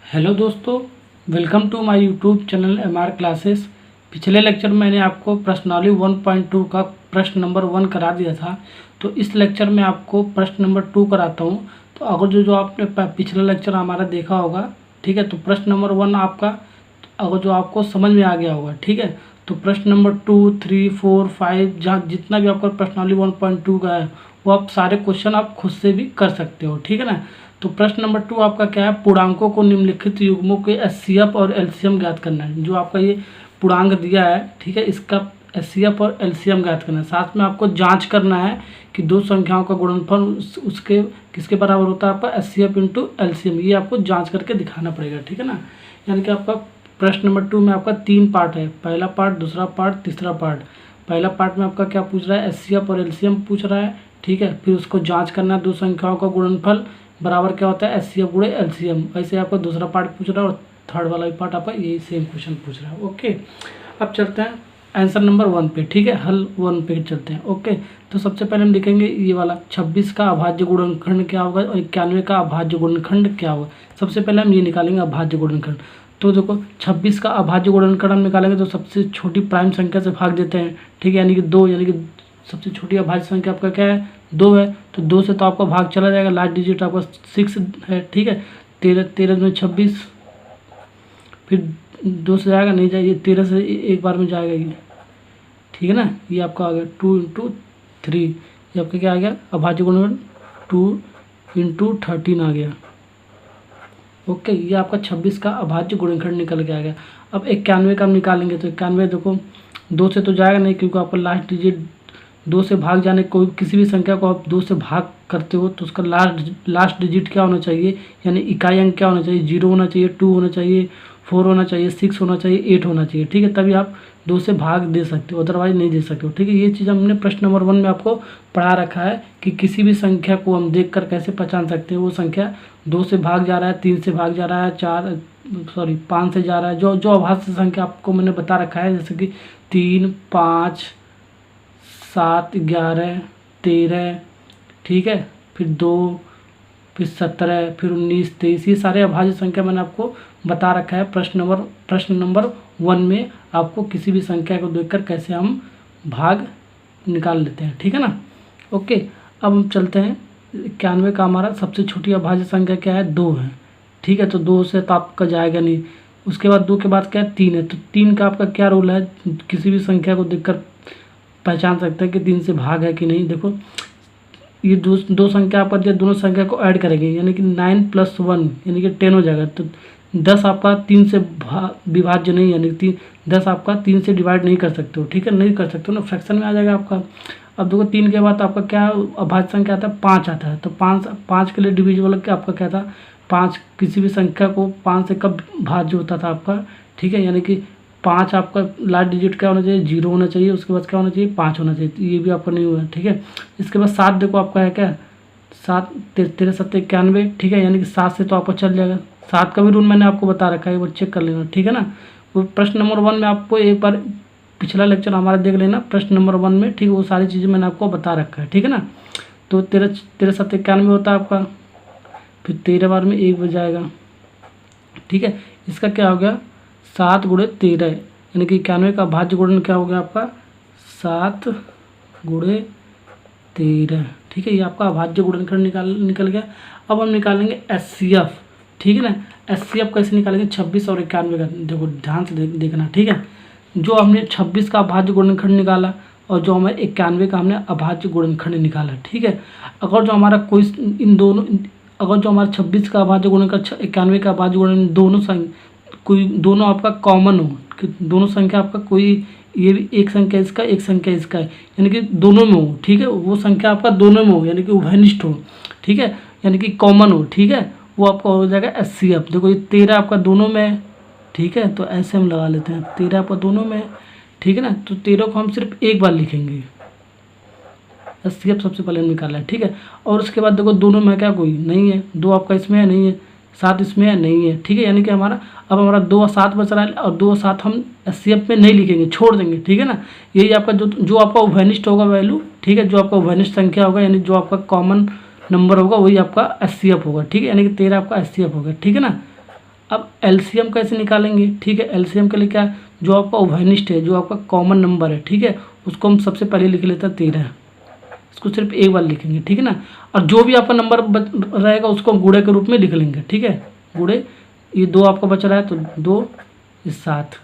Hello दोस्तों, welcome to my YouTube channel MR classes. पिछले lecture में मैंने आपको प्रश्नावली 1.2 का प्रश्न नंबर 1 करा दिया था। तो इस लेक्चर में आपको प्रश्न नंबर 2 कराता हूं। तो अगर जो आपने पिछला लेक्चर हमारा देखा होगा, ठीक है, तो प्रश्न नंबर 1 आपका अगर जो आपको समझ में आ गया होगा, ठीक है, तो प्रश्न नंबर 2, 3, 4, 5 जहाँ जितना भी आपका प्रश्नावली 1.2 का है वो आप सारे क्वेश्चन आप खुद से भी कर सकते हो, ठीक है ना। तो प्रश्न नंबर 2 आपका क्या है, पूर्णांकों को निम्नलिखित युग्मों के एचसीएफ और एलसीएम ज्ञात करना है। जो आपका ये पूर्णांक दिया है, ठीक है, इसका एचसीएफ और एलसीएम ज्ञात करना है। साथ में आपको जांच करना है कि दो संख्याओं का गुणनफल उसके किसके बराबर होता है, आपका एचसीएफ इंटू एलसीएम। ये आपको जांच करके दिखाना पड़ेगा, ठीक है ना। यानी कि आपका प्रश्न नंबर 2 में आपका 3 पार्ट है, पहला पार्ट, दूसरा पार्ट, तीसरा पार्ट। पहला पार्ट में आपका क्या पूछ रहा है, एचसीएफ और एलसीएम पूछ रहा है, ठीक है। फिर उसको जांच करना है, दो संख्याओं का गुणनफल बराबर क्या होता है, एचसीएफ गुणे एलसीएम। ऐसे आपका दूसरा पार्ट पूछ रहा है और थर्ड वाला भी पार्ट आपका यही सेम क्वेश्चन पूछ रहा है। ओके, अब चलते हैं आंसर नंबर 1 पे, ठीक है, हल 1 पे चलते हैं। ओके, तो सबसे पहले हम लिखेंगे ये वाला 26 का अभाज्य गुणनखंड क्या होगा और 91 का अभाज्य गुणनखंड क्या होगा। सबसे पहले हम ये निकालेंगे अभाज्य गुणनखंड। तो देखो 26 का अभाज्य गुणनखंड हम निकालेंगे तो सबसे छोटी प्राइम संख्या से भाग देते हैं, ठीक है, यानी कि 2, यानी कि सबसे छोटी अभाज्य संख्या आपका क्या है, 2 है। तो 2 से तो आपका भाग चला जाएगा, लास्ट डिजिट आपका 6 है, ठीक है। 13 में 26, फिर 2 से जाएगा, नहीं जाएगा, 13 से एक बार में जाएगा ये, ठीक है ना। ये आपका आ गया 2 इंटू 3, ये आपका क्या आ गया, अभाज्य गुणनखंड 2 इंटू 13 आ गया। ओके, ये आपका 26 का अभाज्य गुणनखंड निकल के आ गया। अब 91 का हम निकालेंगे तो 91 देखो 2 से तो जाएगा नहीं, क्योंकि आपका लास्ट डिजिट 2 से भाग जाने, कोई किसी भी संख्या को आप 2 से भाग करते हो तो उसका लास्ट डिजिट क्या होना चाहिए, यानी इकाई अंक क्या होना चाहिए, 0 होना चाहिए, 2 होना चाहिए, 4 होना चाहिए, 6 होना चाहिए, 8 होना चाहिए, ठीक है। तभी आप 2 से भाग दे सकते हो, अदरवाइज नहीं दे सकते हो, ठीक है। ये चीज़ हमने प्रश्न नंबर 1 में आपको पढ़ा रखा है कि किसी भी संख्या को हम देखकर कैसे पहचान सकते हैं वो संख्या 2 से भाग जा रहा है, 3 से भाग जा रहा है, 5 से जा रहा है। जो अभाज्य संख्या आपको मैंने बता रखा है, जैसे कि 3, 5, 7, 11, 13, ठीक है, फिर 2, फिर 17, फिर 19, 23, ये सारे अभाज्य संख्या मैंने आपको बता रखा है प्रश्न नंबर 1 में। आपको किसी भी संख्या को देखकर कैसे हम भाग निकाल लेते हैं, ठीक है ना। ओके, अब हम चलते हैं 91 का हमारा सबसे छोटी अभाज्य संख्या क्या है, 2 है, ठीक है। तो 2 से तो आपका जाएगा नहीं। उसके बाद 2 के बाद क्या है, 3 है। तो 3 का आपका क्या रूल है, किसी भी संख्या को देखकर पहचान सकते हैं कि 3 से भाग है कि नहीं। देखो ये दो संख्या आपका दिया, दोनों संख्या को ऐड करेंगे, यानी कि 9 + 1 यानी कि 10 हो जाएगा। तो 10 आपका 3 से विभाज्य नहीं, यानी कि 10 आपका 3 से डिवाइड नहीं कर सकते हो, ठीक है, नहीं कर सकते हो ना, फ्रैक्शन में आ जाएगा आपका। अब देखो 3 के बाद आपका क्या अभाज्य संख्या आता है, 5 आता है। तो 5 के लिए डिविजिबल क्या आपका क्या था, 5 किसी भी संख्या को 5 से कब भाज्य होता था आपका, ठीक है, यानी कि 5 आपका लास्ट डिजिट क्या होना चाहिए, 0 होना चाहिए, उसके बाद क्या होना चाहिए, 5 होना चाहिए। तो ये भी आपका नहीं हुआ, ठीक है। इसके बाद 7 देखो आपका है क्या, 7, 13, 7, 91, ठीक है, यानी कि 7 से तो आपको चल जाएगा। 7 का भी रूल मैंने आपको बता रखा है, एक बार चेक कर लेना, ठीक है ना। वो प्रश्न नंबर 1 में आपको एक बार पिछला लेक्चर हमारा देख लेना प्रश्न नंबर 1 में, ठीक है, वो सारी चीज़ें मैंने आपको बता रखा है, ठीक है ना। तो 13, 7, 91 होता है आपका, फिर 13 बार में 1 बज जाएगा, ठीक है। इसका क्या हो गया, 7 × 13, यानी कि 91 का भाज्य गुणन क्या हो गया आपका, 7 × 13, ठीक है। ये आपका अभाज्य गुणनखंड निकल गया। अब हम निकालेंगे एचसीएफ, ठीक है ना। एचसीएफ कैसे निकालेंगे, 26 और 91 का, देखो ध्यान से देखना, ठीक है। जो हमने 26 का अभाज्य गुणनखंड निकाला और जो हमें 91 का हमने अभाज्य गुणनखंड निकाला, ठीक है। अगर जो हमारा कोई अगर जो हमारा 26 का अभाज्य गुणनखंड 91 का अभाज्य गुणनखंड दोनों आपका कॉमन हो, कि दोनों संख्या आपका कोई ये भी एक संख्या इसका एक संख्या इसका है, यानी कि दोनों में हो, ठीक है, वो संख्या आपका दोनों में हो, यानी कि उभयनिष्ठ हो, ठीक है, यानी कि कॉमन हो, ठीक है, वो आपका हो जाएगा एचसीएफ। देखो ये 13 आपका दोनों में है, ठीक है, तो ऐसे हम लगा लेते हैं, 13 आपका दोनों में है, ठीक है ना। तो 13 को हम सिर्फ एक बार लिखेंगे, एचसीएफ सबसे पहले हम निकाला है, ठीक है। और उसके बाद देखो दोनों में क्या, कोई नहीं है, 2 आपका इसमें है, नहीं है, 7 इसमें है, नहीं है, ठीक है, यानी कि हमारा 2 और 7 बच रहा है, और 2 और 7 हम एचसीएफ में नहीं लिखेंगे, छोड़ देंगे, ठीक है ना। यही आपका जो आपका उभयनिष्ठ होगा वैल्यू, ठीक है, जो आपका उभयनिष्ठ संख्या होगा, यानी जो आपका कॉमन नंबर होगा वही आपका एचसीएफ होगा, ठीक है, यानी कि 13 आपका एचसीएफ होगा, ठीक है ना। अब एलसीएम कैसे निकालेंगे, ठीक है। एलसीएम के लिए क्या है, जो आपका उभयनिष्ठ है, जो आपका कॉमन नंबर है, ठीक है, उसको हम सबसे पहले लिख लेते हैं 13, इसको सिर्फ एक बार लिखेंगे, ठीक है ना। और जो भी आपका नंबर रहेगा उसको हम गुणे के रूप में लिख लेंगे, ठीक है। गुणे, ये 2 आपका बच रहा है तो 2 7,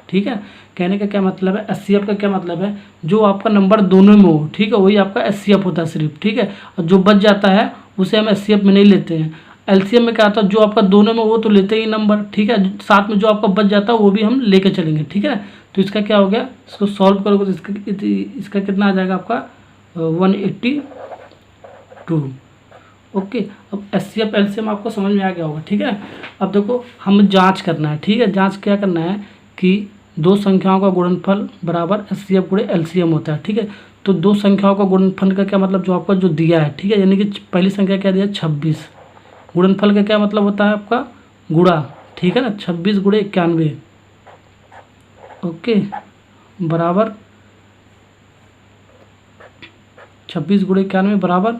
ठीक है। कहने का क्या मतलब है, एचसीएफ का क्या मतलब है, जो आपका नंबर दोनों में हो, ठीक है, वही आपका एचसीएफ होता है सिर्फ, ठीक है। और जो बच जाता है उसे हम एचसीएफ में नहीं लेते हैं। एलसीएम में क्या आता है, जो आपका दोनों में वो तो लेते ही नंबर, ठीक है, साथ में जो आपका बच जाता है वो भी हम लेके चलेंगे, ठीक है। तो इसका क्या हो गया, इसको सॉल्व करोगे तो इसका कितना आ जाएगा आपका 182। ओके, अब एचसीएफ एलसीएम आपको समझ में आ गया होगा, ठीक है। अब देखो हम जांच करना है, ठीक है। जांच क्या करना है कि दो संख्याओं का गुणनफल बराबर एचसीएफ गुणे एलसीएम होता है, ठीक है। तो दो संख्याओं का गुणनफल का क्या मतलब, जो आपका जो दिया है, ठीक है, यानी कि पहली संख्या क्या दिया 26, गुणनफल का क्या मतलब होता है आपका गुणा, ठीक है ना, 26 गुणे 91, ओके, बराबर 26 गुणे 91 बराबर,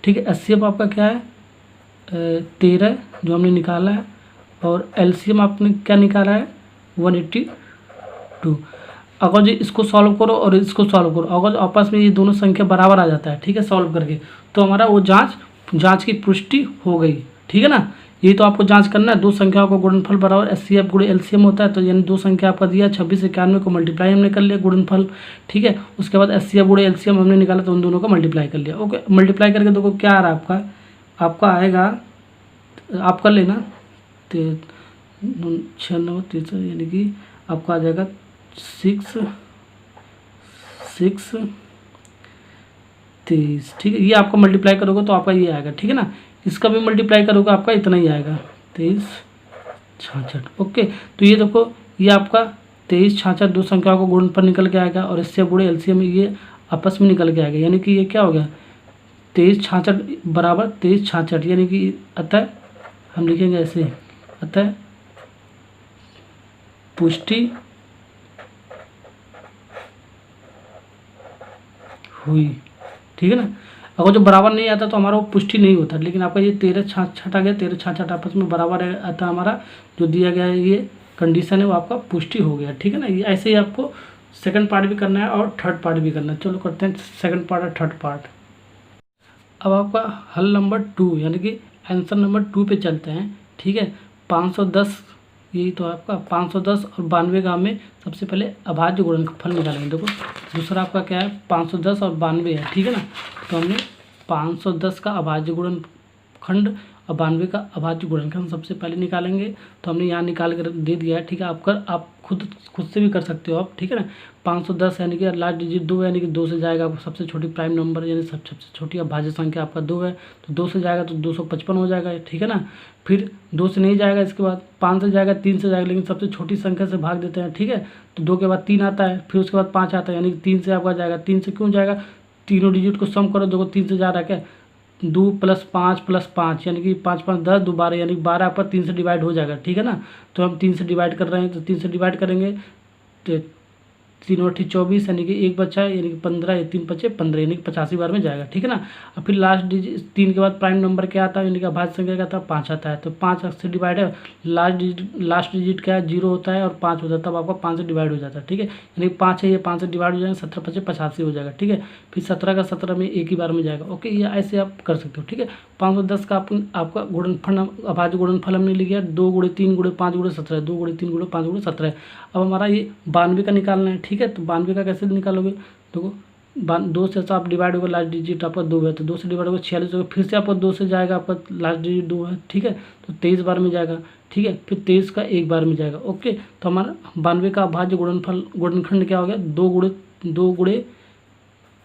ठीक है। एचसीएफ आपका क्या है 13 जो हमने निकाला है, और एलसीएम आपने क्या निकाला है 182। अगर जो इसको सॉल्व करो और इसको सॉल्व करो, अगर आपस में ये दोनों संख्या बराबर आ जाता है, ठीक है, सॉल्व करके, तो हमारा वो जांच की पुष्टि हो गई, ठीक है ना। ये तो आपको जांच करना है, दो संख्याओं को गुणनफल बराबर एचसीएफ गुणे एलसीएम होता है। तो यानी दो संख्या आपका दिया 26 91 को मल्टीप्लाई हमने कर लिया गुणनफल, ठीक है। उसके बाद एचसीएफ गुणे एलसीएम हमने निकाला तो उन दोनों को मल्टीप्लाई कर लिया, ओके। मल्टीप्लाई करके देखो क्या आ रहा है आपका आएगा, आप कर लेना 6 9 3 यानी कि आपका आ जाएगा 6 6 23, ठीक है। ये आपको मल्टीप्लाई करोगे तो आपका ये आएगा, ठीक है ना। इसका भी मल्टीप्लाई करोगे आपका इतना ही आएगा 23 66, ओके। तो ये देखो ये आपका 23 66 दो संख्याओं को गुणनफल निकल के आएगा, और इससे गुणे एलसीएम ये आपस में निकल के आएगा, यानी कि ये क्या हो गया 23 66 बराबर 23 66, यानी कि अतः हम लिखेंगे ऐसे, अतः पुष्टि हुई, ठीक है ना। अगर जो बराबर नहीं आता तो हमारा वो पुष्टि नहीं होता, लेकिन आपका ये 13 66 आ गया, 13 66 आपस में बराबर है, अतः हमारा जो दिया गया है ये कंडीशन है वो आपका पुष्टि हो गया, ठीक है ना। ये ऐसे ही आपको सेकंड पार्ट भी करना है और थर्ड पार्ट भी करना है। चलो करते हैं सेकंड पार्ट और थर्ड पार्ट। अब आपका हल नंबर 2 यानी कि आंसर नंबर 2 पे चलते हैं, ठीक है। 510, यही तो आपका 510 और 92 का हमें सबसे पहले अभाज्य गुणनफल निकालेंगे। देखो दूसरा आपका क्या है 510 और 92 है, ठीक है ना। तो हमने 510 का अभाज्य गुणनखंड और 92 का अभाज्य गुणनखंड सबसे पहले निकालेंगे। तो हमने यहाँ निकाल कर दे दिया है, ठीक है। आप खुद से भी कर सकते हो आप, ठीक है ना। 510 यानी कि लास्ट डिजिट 2 यानी कि 2 से जाएगा आपको, सबसे छोटी प्राइम नंबर यानी सबसे छोटी अभाज्य संख्या आपका 2 है, तो 2 से जाएगा तो 255 हो जाएगा, ठीक है ना। फिर 2 से नहीं जाएगा, इसके बाद 5 से जाएगा, 3 से जाएगा, लेकिन सबसे छोटी संख्या से भाग देते हैं, ठीक है। तो 2 के बाद 3 आता है, फिर उसके बाद 5 आता है, यानी कि 3 से आपका जाएगा। 3 से क्यों जाएगा, तीनों डिजिट को सम करो, देखो 3 से जा रहा है क्या 2 + 5 + 5 यानी कि 5 5 10 2 12 यानी 12 पर 3 से डिवाइड हो जाएगा, ठीक है ना। तो हम 3 से डिवाइड कर रहे हैं, तो 3 से डिवाइड करेंगे तो 3 और 24 यानी कि 1 बचा है, यानी कि 15 या 3 बचे 15 यानी कि 85 बार में जाएगा, ठीक है ना। और फिर लास्ट डिजिट 3 के बाद प्राइम नंबर क्या आता है, यानी कि अभाज्य संख्या क्या आता है 5 आता है। तो 5 से डिवाइड है, लास्ट डिजिट क्या है 0 होता है और 5 होता है, तब आपका 5 से डिवाइड हो जाता है, ठीक है। यानी कि 5 है, ये 5 से डिवाइड हो जाएगा, 17 × 5 = 85 हो जाएगा, ठीक है। फिर 17 का 17 में एक ही बार में जाएगा, ओके। ये ऐसे आप कर सकते हो, ठीक है। 510 का आपका गुणनफल अभाज्य गुणनफल हमने लिया 2 × 3 × 5 × 17, 2 × 3 × 5 × 17। अब हमारा ये 92 का निकालना है, ठीक है। तो 92 का कैसे निकालोगे, देखो 2 से आप डिवाइड होगा, लास्ट डिजिट आपका 2 है, तो 2 से डिवाइड होगा 46 होगा, फिर से आपका 2 से जाएगा, आपका लास्ट डिजिट 2 है, ठीक है। तो 23 बार में जाएगा, ठीक है। फिर 23 का 1 बार में जाएगा, ओके। तो हमारा 92 का अभाज्य गुणनखंड क्या हो गया 2 ×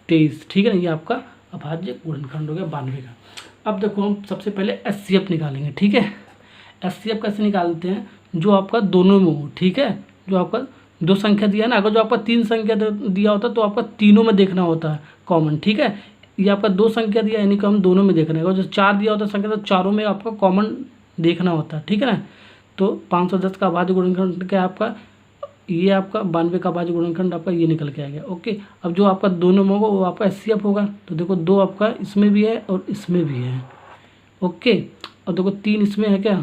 23, ठीक है ना। ये आपका अभाज्य गुणनखंड हो गया 92 का। अब देखो हम सबसे पहले एचसीएफ निकालेंगे, ठीक है। एचसीएफ कैसे निकालते हैं, जो आपका दोनों में हो, ठीक है। जो आपका दो संख्या दिया है ना, अगर जो आपका 3 संख्या दिया होता है तो आपका तीनों में देखना होता है कॉमन, ठीक है। ये आपका 2 संख्या दिया यानी कि हम दोनों में देखना है, अगर जो 4 दिया होता है संख्या तो चारों में आपका कॉमन देखना होता है, ठीक है ना। तो 510 का अभाज्य गुणनखंड क्या है आपका, ये आपका 92 का अभाज्य गुणनखंड आपका ये निकल के आ गया, ओके। अब जो आपका दोनों में होगा वो आपका एचसीएफ होगा। तो देखो 2 आपका इसमें भी है और इसमें भी है, ओके। और देखो 3 इसमें है क्या,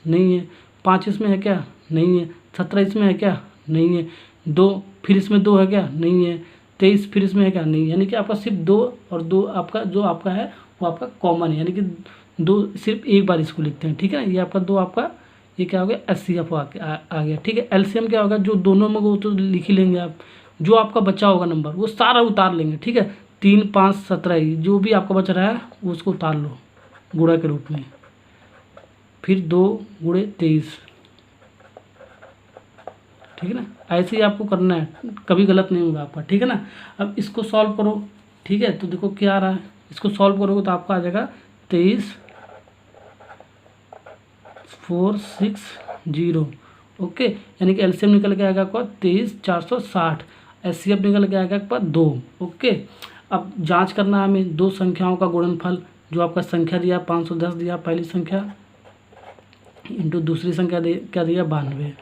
नहीं है, 5 इसमें है क्या, नहीं है। 17 इसमें है क्या, नहीं है। 2 फिर इसमें 2 है क्या, नहीं है। 23 फिर इसमें है क्या, नहीं है। यानी कि आपका सिर्फ 2 और 2 आपका जो आपका है वो आपका कॉमन है, यानी कि 2 सिर्फ एक बार इसको लिखते हैं, ठीक है ना। ये आपका 2 आपका ये क्या हो गया, HCF आ गया, ठीक है। LCM क्या होगा, जो दोनों में वो तो लिख ही लेंगे आप, जो आपका बचा होगा नंबर वो सारा उतार लेंगे, ठीक है। 3, 5, 17 जो भी आपका बच रहा है वो उसको उतार लो गुणा के रूप में। फिर 2 गुणे 23, ठीक है ना। ऐसे ही आपको करना है, कभी गलत नहीं होगा आपका, ठीक है ना। अब इसको सॉल्व करो, ठीक है। तो देखो क्या आ रहा है, इसको सॉल्व करोगे तो आपका आ जाएगा 23 460, ओके। यानी कि एलसीएम निकल के आएगा आपका 23,460, एचसीएफ निकल के आएगा आपका 2, ओके। अब जांच करना है हमें दो संख्याओं का गुणनफल, जो आपका संख्या दिया 510 दिया पहली संख्या इंटू दूसरी संख्या क्या दिया 92,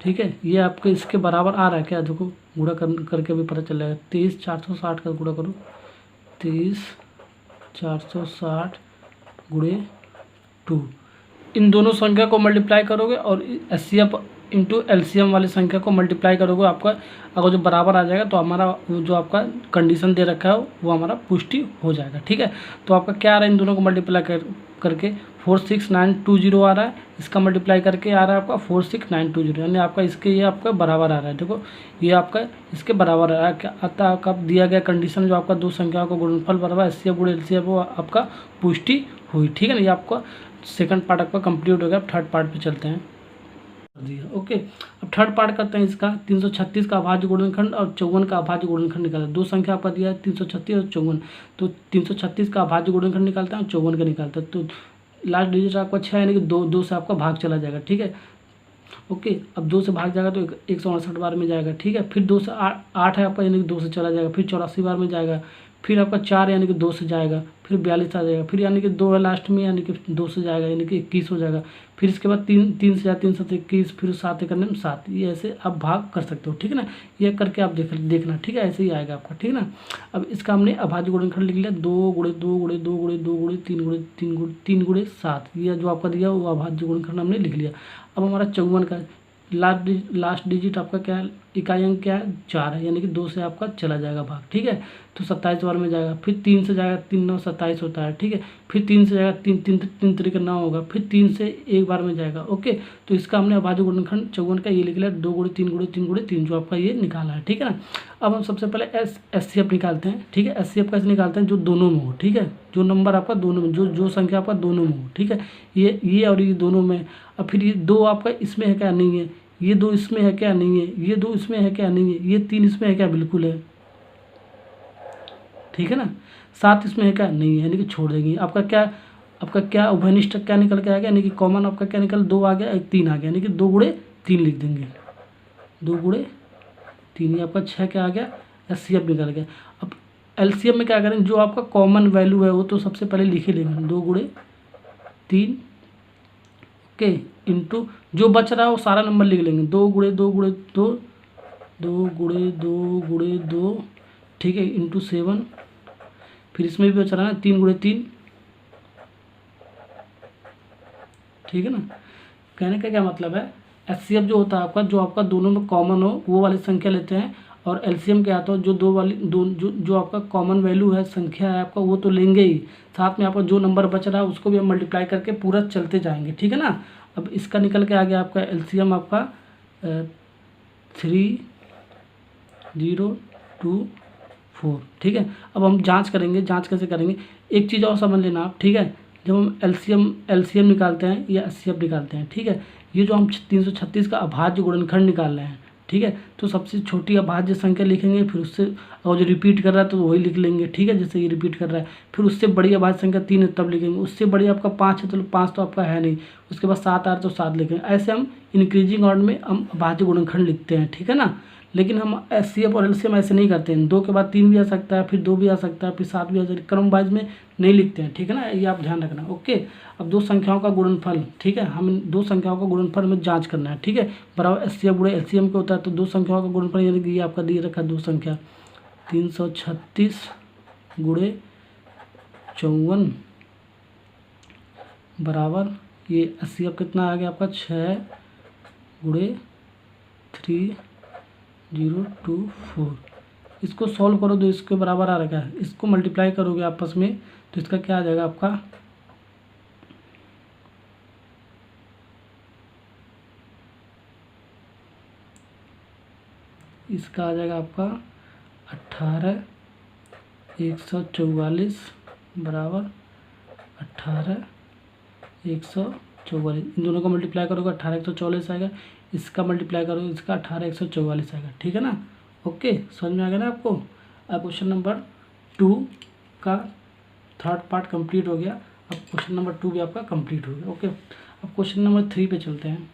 ठीक है। ये आपके इसके बराबर आ रहा है क्या, देखो गुणा करके भी पता चल जाएगा। 23,460 का गुणा करो, 23,460 गुणे 2, इन दोनों संख्या को मल्टीप्लाई करोगे और एचसीएफ इंटू एलसीएम वाली संख्या को मल्टीप्लाई करोगे, आपका अगर जो बराबर आ जाएगा तो हमारा जो आपका कंडीशन दे रखा है वो हमारा पुष्टि हो जाएगा, ठीक है। तो आपका क्या आ रहा है, इन दोनों को मल्टीप्लाई करके 46920 आ रहा है, इसका मल्टीप्लाई करके आ रहा है आपका 46920, यानी आपका इसके ये आपका बराबर आ रहा है। देखो ये आपका इसके बराबर आ रहा है, क्या आता आपका दिया गया कंडीशन जो आपका दो संख्याओं का गुणनफल बराबर एचसीएफ गुणे एलसीएफ वो आपका पुष्टि हुई, ठीक है ना। ये आपका सेकंड पार्ट आपका कंप्लीट हो गया। अब थर्ड पार्ट पे चलते हैं, ओके। अब थर्ड पार्ट करते हैं इसका। 336 का अभाज्य गुणनखंड और 54 का अभाज्य गुणनखंड निकालते हैं। दो संख्या आपका दिया है 336 और 54, तो 336 का अभाज्य गुणनखंड निकालते हैं और 54 का निकालते हैं। तो लास्ट डिजिट आपका 6 यानी कि 2 से आपका भाग चला जाएगा, ठीक है, ओके। अब 2 से भाग जाएगा तो 168 बार में जाएगा, ठीक है। फिर 2 से 8 है आपका, यानी कि 2 से चला जाएगा। फिर 84 बार में जाएगा। फिर आपका 4 यानी कि 2 से जाएगा। फिर 42 आ जाएगा। फिर यानी कि 2 है लास्ट में, यानी कि 2 से जाएगा, यानी कि 21 हो जाएगा। फिर इसके बाद 3 से जाए 3 7 21, फिर 7 करने में 7, ये ऐसे आप भाग कर सकते हो, ठीक है ना। ये करके आप देखना, ठीक है, ऐसे ही आएगा आपका, ठीक है ना। अब इसका हमने अभाज्य गुणनखंड लिख लिया, 2 गुणे 2 गुणे 2 गुणे 2 गुणे 3 गुणे 3 गुणे 7, ये जो आपका दिया वो अभाज्य गुणनखंड हमने लिख लिया। अब हमारा 54 का लास्ट डिजिट आपका क्या है, इकाई अंक क्या है 4 है, यानी कि 2 से आपका चला जाएगा भाग, ठीक है। तो 27 बार में जाएगा। फिर 3 से जाएगा, 3 9 27 होता है, ठीक है। फिर 3 से जाएगा, 3 तरीके 9 होगा। फिर 3 से एक बार में जाएगा, ओके। तो इसका हमने अभाज्य गुणनखंड 54 का ये लिख लिया, 2 गुणे 3 गुणे 3 गुणे 3, जो आपका ये निकाला है, ठीक है ना। अब हम सबसे पहले एचसीएफ निकालते हैं, ठीक है। एचसीएफ कैसे निकालते हैं, जो दोनों में हो, ठीक है, जो नंबर आपका दोनों में, जो संख्या आपका दोनों में हो, ठीक है। ये और ये दोनों में। अब फिर ये 2 आपका इसमें है क्या, नहीं है। ये 2 इसमें है क्या, नहीं है। ये 2 इसमें है क्या, नहीं है। ये 3 इसमें है क्या, बिल्कुल है, ठीक है ना। 7 इसमें है क्या, नहीं है, यानी कि छोड़ देंगे। आपका क्या उभयनिष्ठ क्या निकल के आ गया, यानी कि कॉमन आपका क्या निकल 2 आ गया, 3 आ गया, यानी कि 2 गुणे 3 लिख देंगे, 2 गुणे 3, ये आपका 6 क्या आ गया, एचसीएफ निकल गया। अब एलसीएम में क्या करें, जो आपका कॉमन वैल्यू है वो तो सबसे पहले लिख ही लेंगे, 2 गुणे 3, ओके, इंटू जो बच रहा है वो सारा नंबर लिख लेंगे, 2 गुणे 2 गुणे 2, 2 गुणे 2 गुणे 2, ठीक है, इंटू 7। फिर इसमें भी बच रहा है 3 गुणे 3, ठीक है ना। कहने का क्या मतलब है, एचसीएफ जो होता है आपका, जो आपका दोनों में कॉमन हो वो वाली संख्या लेते हैं, और एलसीएम क्या आता है, जो जो आपका कॉमन वैल्यू है संख्या है आपका वो तो लेंगे ही, साथ में आपका जो नंबर बच रहा है उसको भी हम मल्टीप्लाई करके पूरा चलते जाएंगे, ठीक है ना। अब इसका निकल के आ गया आपका एलसीएम आपका 3024, ठीक है। अब हम जांच करेंगे, जांच कैसे करेंगे, एक चीज़ और समझ लेना आप, ठीक है। जब हम एलसीएम निकालते हैं या एचसीएफ निकालते हैं, ठीक है, ये जो हम 336 का अभाज्य गुणनखंड निकाल रहे हैं, ठीक है, तो सबसे छोटी अभाज्य संख्या लिखेंगे, फिर उससे और जो रिपीट कर रहा है तो वही लिख लेंगे, ठीक है, जैसे ये रिपीट कर रहा है। फिर उससे बड़ी अभाज्य संख्या 3 है तब लिखेंगे, उससे बड़ी आपका 5 है, चलो 5 तो आपका है नहीं, उसके बाद 7 आ रहा है तो 7 लिखेंगे। ऐसे हम इंक्रीजिंग ऑर्डर में हम अभाज्य गुणनखंड लिखते हैं, ठीक है ना। लेकिन हम एचसीएफ और एलसीएम ऐसे नहीं करते हैं, 2 के बाद 3 भी आ सकता है, फिर 2 भी आ सकता है, फिर 7 भी आ सकता है, क्रम वाइज में नहीं लिखते हैं, ठीक है ना, ये आप ध्यान रखना, ओके। अब दो संख्याओं का गुणनफल, ठीक है, हम दो संख्याओं का गुणनफल में जांच करना है, ठीक है, बराबर एचसीएफ गुणे एलसीएम का होता है। तो दो संख्याओं का गुणनफल, यानी कि ये आपका दिए रखा है दो संख्या 336 गुणे 54 बराबर ये 80 अब कितना आ गया आपका 6 गुणे 3024। इसको सॉल्व करो तो इसके बराबर आ रहा है। इसको मल्टीप्लाई करोगे आपस में तो इसका क्या आ जाएगा आपका, इसका आ जाएगा आपका 18,144 बराबर 18,144। इन दोनों को मल्टीप्लाई करोगे 18,144 आएगा। इसका मल्टीप्लाई करोगे इसका 18,144 आएगा। ठीक है ना। ओके, समझ में आ गया ना आपको। अब क्वेश्चन नंबर 2 का थर्ड पार्ट कंप्लीट हो गया। अब क्वेश्चन नंबर 2 भी आपका कंप्लीट हो गया। ओके, अब क्वेश्चन नंबर 3 पे चलते हैं।